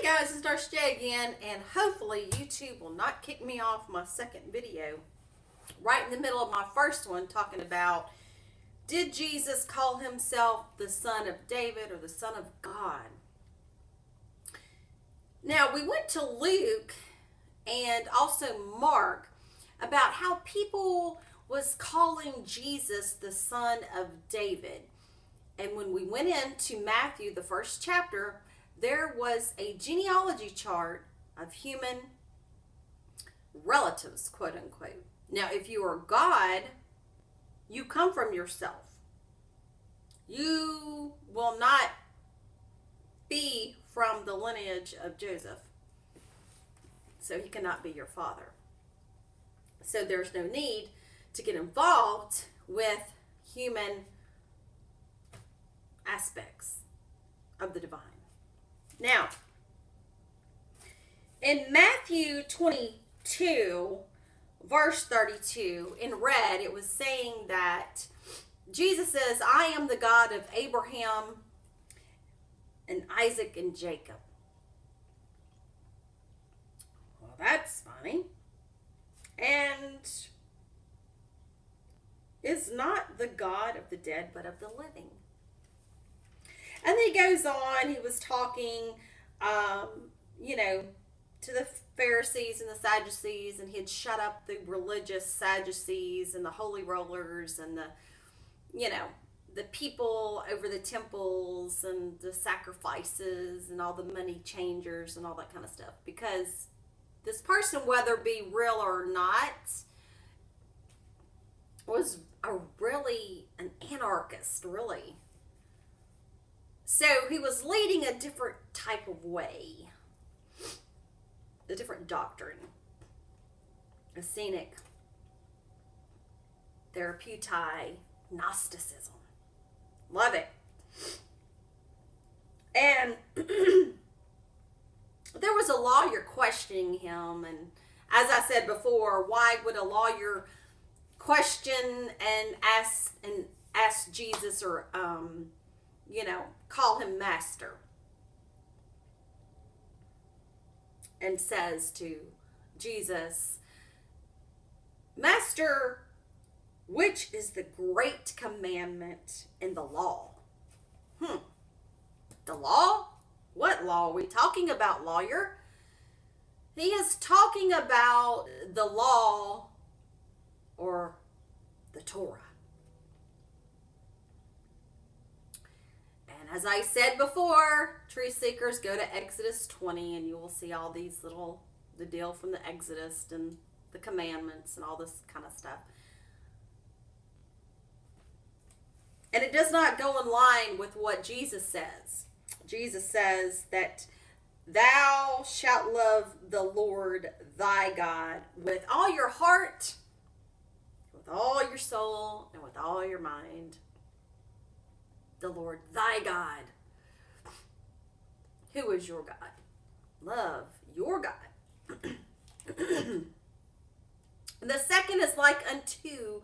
guys, it's Darcy J again, and hopefully YouTube will not kick me off my second video right in the middle of my first one talking about, did Jesus call himself the Son of David or the Son of God? Now, we went to Luke and also Mark about how people was calling Jesus the Son of David. And when we went into Matthew, the first chapter, there was a genealogy chart of human relatives, quote unquote. Now, if you are God, you come from yourself. You will not be from the lineage of Joseph. So he cannot be your father. So there's no need to get involved with human aspects of the divine. Now, in Matthew 22, verse 32, in red, it was saying that Jesus says, I am the God of Abraham and Isaac and Jacob. Well, that's funny. And is not the God of the dead, but of the living. And then he goes on, he was talking, to the Pharisees and the Sadducees, and he had shut up the religious Sadducees and the holy rollers and the people over the temples and the sacrifices and all the money changers and all that kind of stuff. Because this person, whether it be real or not, was an anarchist, really. So he was leading a different type of way, a different doctrine, a scenic, therapeutic Gnosticism. Love it. And there was a lawyer questioning him, and as I said before, why would a lawyer question and ask Jesus or call him master? And says to Jesus, Master, which is the great commandment in the law? The law? What law are we talking about, lawyer? He is talking about the law or the Torah. And as I said before, truth seekers, go to Exodus 20 and you will see all these the deal from the Exodus and the commandments and all this kind of stuff. And it does not go in line with what Jesus says. Jesus says that thou shalt love the Lord thy God with all your heart, with all your soul, and with all your mind. The Lord thy God. Who is your God? Love your God. The second is like unto,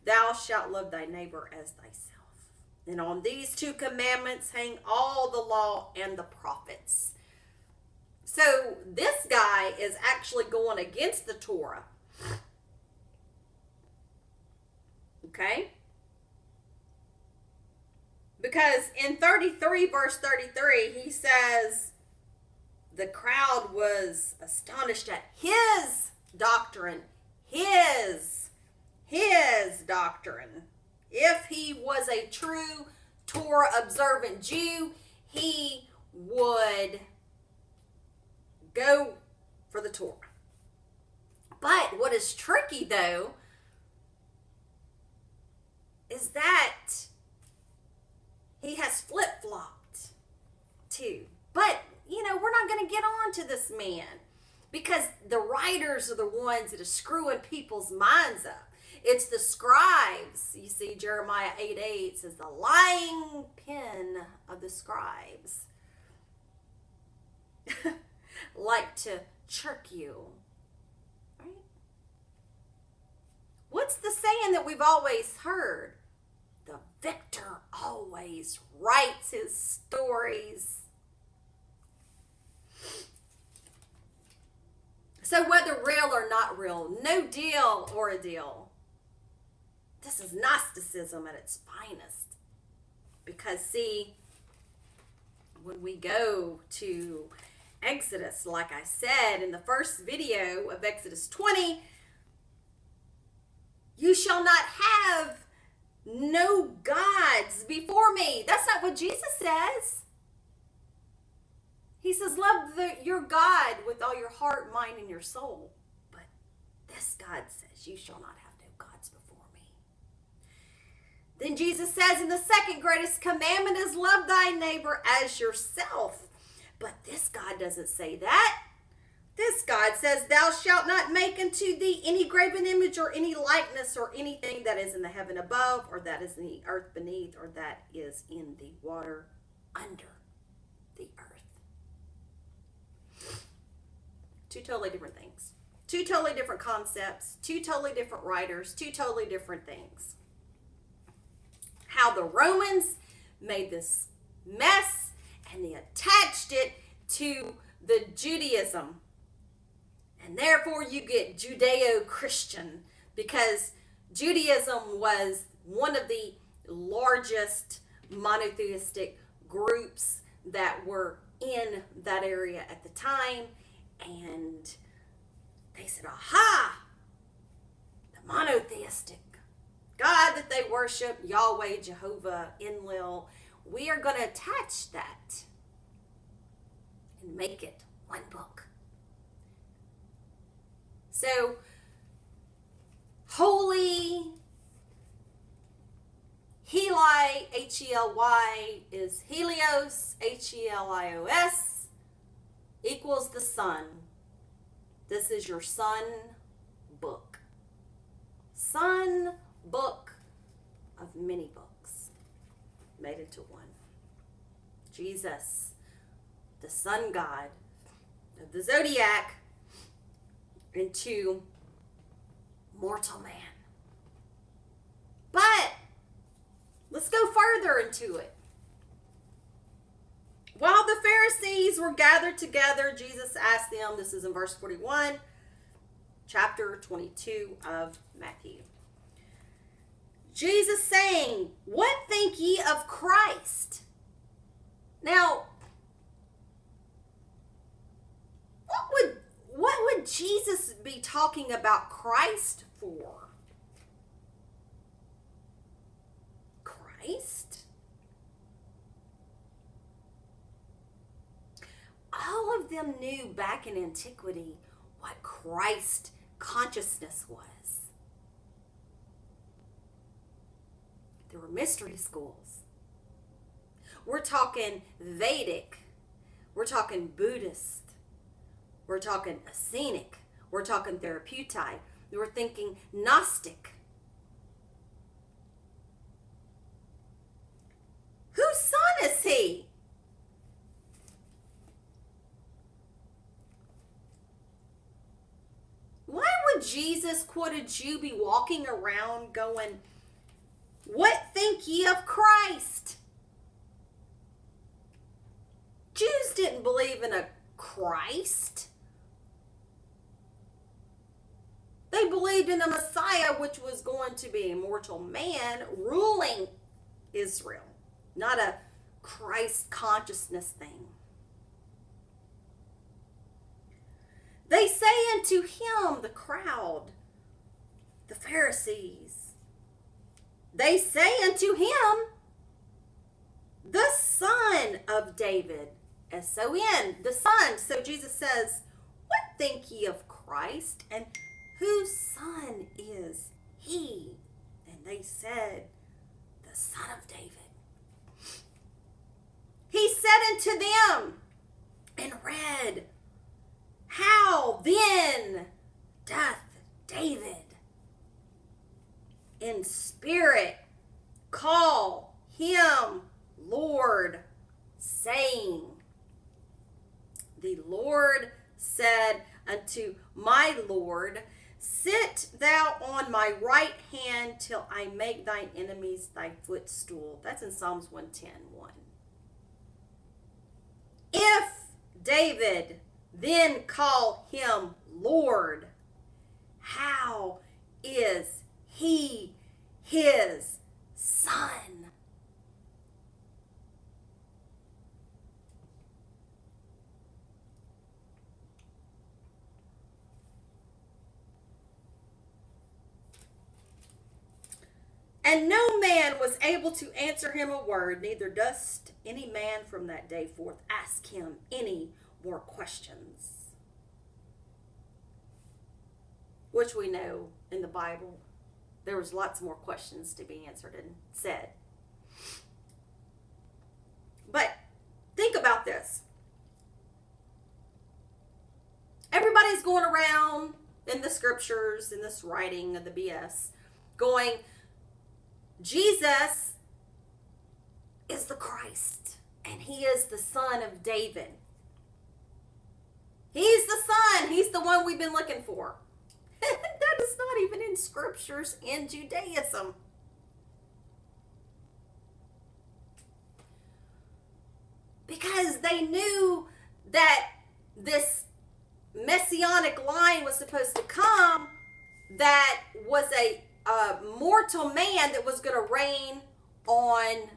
thou shalt love thy neighbor as thyself. And on these two commandments hang all the law and the prophets. So this guy is actually going against the Torah. Okay? Because in 33, verse 33, he says, the crowd was astonished at his doctrine. His doctrine. If he was a true Torah observant Jew, he would go for the Torah. But what is tricky, though, is that he has flip-flopped too. But, we're not going to get on to this man because the writers are the ones that are screwing people's minds up. It's the scribes. You see, Jeremiah 8:8 says, the lying pen of the scribes like to trick you. Right? What's the saying that we've always heard? The victor always writes his stories. So whether real or not real, no deal or a deal. This is Gnosticism at its finest. Because see, when we go to Exodus, like I said in the first video of Exodus 20, you shall not have no gods before me. That's not what Jesus says. He says, love your God with all your heart, mind, and your soul. But this God says, you shall not have no gods before me. Then Jesus says, and the second greatest commandment is love thy neighbor as yourself. But this God doesn't say that. This God says, thou shalt not make unto thee any graven image or any likeness or anything that is in the heaven above, or that is in the earth beneath, or that is in the water under the earth. Two totally different things. Two totally different concepts. Two totally different writers. Two totally different things. How the Romans made this mess and they attached it to the Judaism. And therefore you get Judeo-Christian, because Judaism was one of the largest monotheistic groups that were in that area at the time. And they said, aha, the monotheistic God that they worship, Yahweh, Jehovah, Enlil, we are going to attach that and make it one book. So, holy, Heli, H-E-L-Y, is Helios, H-E-L-I-O-S, equals the sun. This is your sun book. Sun book of many books made into one. Jesus, the sun god of the zodiac, into mortal man. But let's go further into it. While the Pharisees were gathered together, Jesus asked them, this is in verse 41, chapter 22 of Matthew. Jesus saying, what think ye of Christ? Now, what would Jesus be talking about Christ for? Christ? All of them knew back in antiquity what Christ consciousness was. There were mystery schools. We're talking Vedic. We're talking Buddhist. We're talking Essenic. We're talking Therapeutic. We're thinking Gnostic. Whose son is he? Why would Jesus, quoted you, be walking around going, what think ye of Christ? Jews didn't believe in a Christ. They believed in a Messiah, which was going to be a mortal man ruling Israel, not a Christ consciousness thing. They say unto him, the crowd, the Pharisees, they say unto him, the Son of David, S-O-N, the Son. So Jesus says, what think ye of Christ? And whose son is he? And they said, the Son of David. He said unto them, and read, how then doth David in spirit call him Lord, saying, the Lord said unto my Lord, sit thou on my right hand till I make thine enemies thy footstool. That's in Psalms 110:1. If David then call him Lord, how is he his son? And no man was able to answer him a word, neither durst any man from that day forth ask him any more questions. Which we know in the Bible, there was lots more questions to be answered and said. But think about this. Everybody's going around in the scriptures, in this writing of the BS, going, Jesus is the Christ, and he is the son of David. He's the son. He's the one we've been looking for. That is not even in scriptures in Judaism. Because they knew that this messianic line was supposed to come that was a mortal man that was going to reign on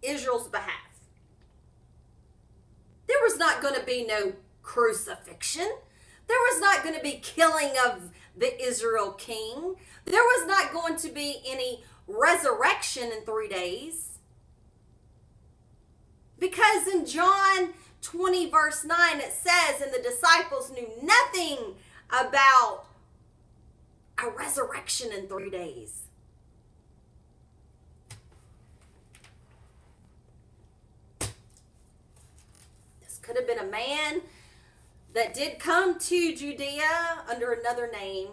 Israel's behalf. There was not going to be no crucifixion. There was not going to be killing of the Israel king. There was not going to be any resurrection in 3 days. Because in John 20 verse 9 it says, and the disciples knew nothing about a resurrection in 3 days. This could have been a man that did come to Judea under another name.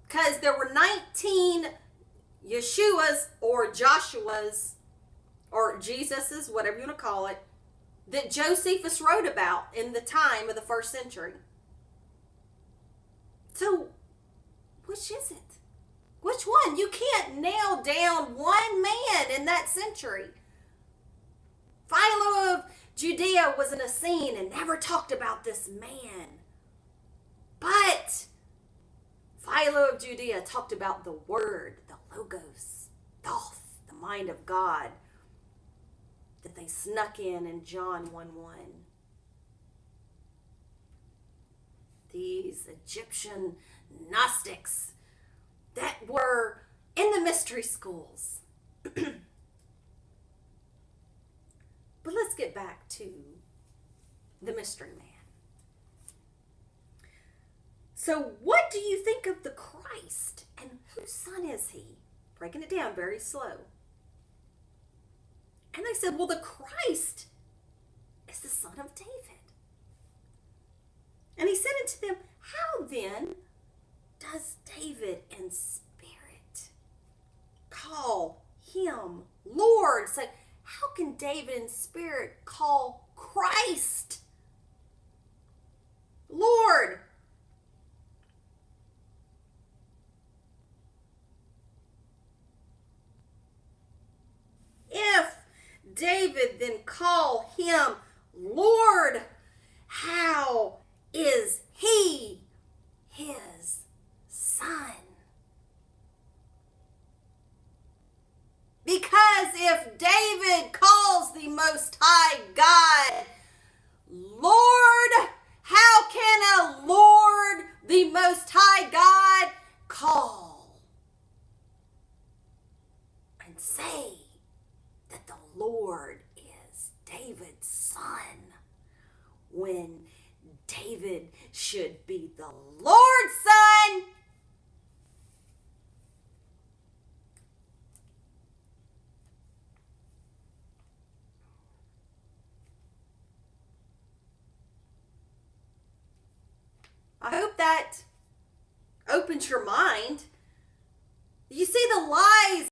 Because there were 19 Yeshuas or Joshuas or Jesuses, whatever you want to call it, that Josephus wrote about in the time of the 1st century. So, which is it? Which one? You can't nail down one man in that century. Philo of Judea was in a scene and never talked about this man. But Philo of Judea talked about the word, the logos, thoth, the mind of God, that they snuck in John 1:1. These Egyptian Gnostics that were in the mystery schools. But let's get back to the mystery man. So what do you think of the Christ, and whose son is he? Breaking it down very slow. And they said, well, the Christ is the son of David. And he said unto them, how then does David in spirit call him Lord? So how can David in spirit call Christ Lord? If David then call him Lord, how is he his son? Because if David calls the Most High God Lord, how can a Lord, the Most High God, call and say that the Lord is David's son when David should be the Lord's son? I hope that opens your mind. You see the lies